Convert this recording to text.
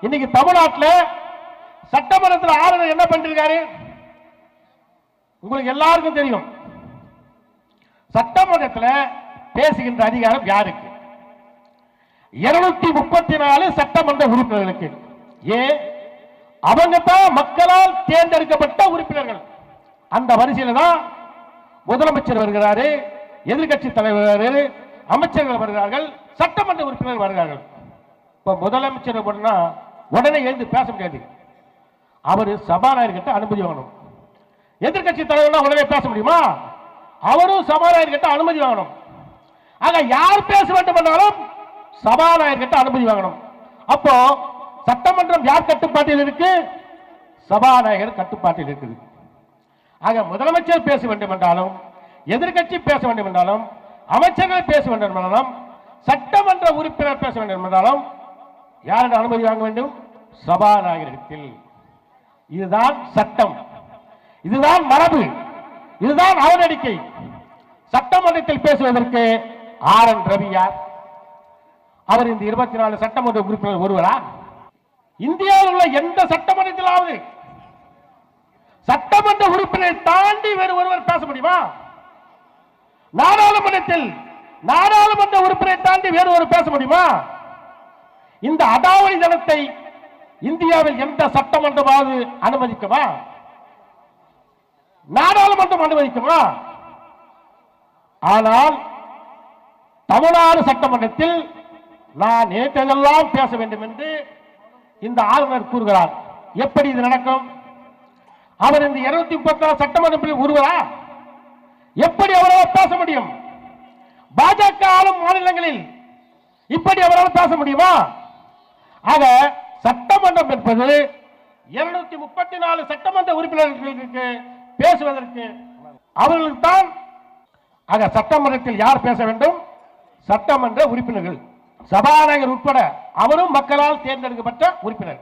இன்னைக்கு தமிழ்நாட்டில் சட்டமன்றத்தில் ஆளுநர் என்ன பண்ணிருக்காரு? உங்களுக்கு எல்லாருக்கும் தெரியும். சட்டமன்றத்தில் பேசுகின்ற அதிகாரம் யாருக்கு? 234 சட்டமன்ற உறுப்பினர்களுக்கு. ஏன்? அவங்க தான் மக்களால் தேர்ந்தெடுக்கப்பட்ட உறுப்பினர்கள். அந்த வரிசையில் தான் முதலமைச்சர் வருகிறாரு, எதிர்கட்சி தலைவர், அமைச்சர்கள் வருகிறார்கள், சட்டமன்ற உறுப்பினர் வருகிறார்கள். இப்ப முதலமைச்சர் உடனே எழுந்து பேச முடியாது. அவர் சபாநாயகர்கிட்ட அனுமதி வாங்கணும். எதிர்கட்சி தலைவர் உடனே பேச முடியுமா? அவரும் சபாநாயகர்கிட்ட அனுமதி வாங்கணும். ஆக யார் பேச வேண்டும் என்றாலும் சபாநாயகர்கிட்ட அனுமதி வாங்கணும். அப்போ சட்டமன்றம் யார் கட்டுப்பாட்டில் இருக்கு? சபாநாயகர் கட்டுப்பாட்டில் இருக்குது. ஆக முதலமைச்சர் பேச வேண்டும் என்றாலும், எதிர்கட்சி பேச வேண்டும் என்றாலும், அமைச்சர்கள் பேச வேண்டும் என்றாலும், சட்டமன்ற உறுப்பினர் பேச வேண்டும் என்றாலும் யாரிடம் அனுமதி வாங்க வேண்டும்? சபாநாயகரிடத்தில். இதுதான் சட்டம், இதுதான் மரபு, இதுதான் அவநடிக்கை. சட்டமன்றத்தில் பேசுவதற்கு ஆர்.என். ரவி யார்? அவர் இந்த 24 சட்டமன்ற உறுப்பினர் ஒருவரா? இந்தியாவில் உள்ள எந்த சட்டமன்றத்திலாவது சட்டமன்ற உறுப்பினரை தாண்டி வேறு ஒருவர் பேச முடியுமா? நாடாளுமன்றத்தில் நாடாளுமன்ற உறுப்பினரை தாண்டி வேறு ஒருவர் பேச முடியுமா? இந்த அடாவடி தனத்தை இந்தியாவில் எந்த சட்டமன்றமாவது அனுமதிக்குமா? நாடாளுமன்றம் அனுமதிக்குமா? ஆனால் தமிழ்நாடு சட்டமன்றத்தில் நான் நேற்றெல்லாம் பேச வேண்டும் என்று இந்த ஆளுநர் கூறுகிறார். எப்படி இது நடக்கும்? அவர் இந்த 234 சட்டமன்றத்தில் ஒருவரா? எப்படி அவரால் பேச முடியும்? பாஜக ஆளும் மாநிலங்களில் இப்படி அவரால் பேச முடியுமா? ஆக சட்டமன்றம் என்பது 234 சட்டமன்ற உறுப்பினர்களுக்கு பேசுவதற்கு அவர்களுக்கு தான். ஆக சட்டமன்றத்தில் யார் பேச வேண்டும்? சட்டமன்ற உறுப்பினர்கள், சபாநாயகர் உட்பட அவரும் மக்களால் தேர்ந்தெடுக்கப்பட்ட உறுப்பினர்.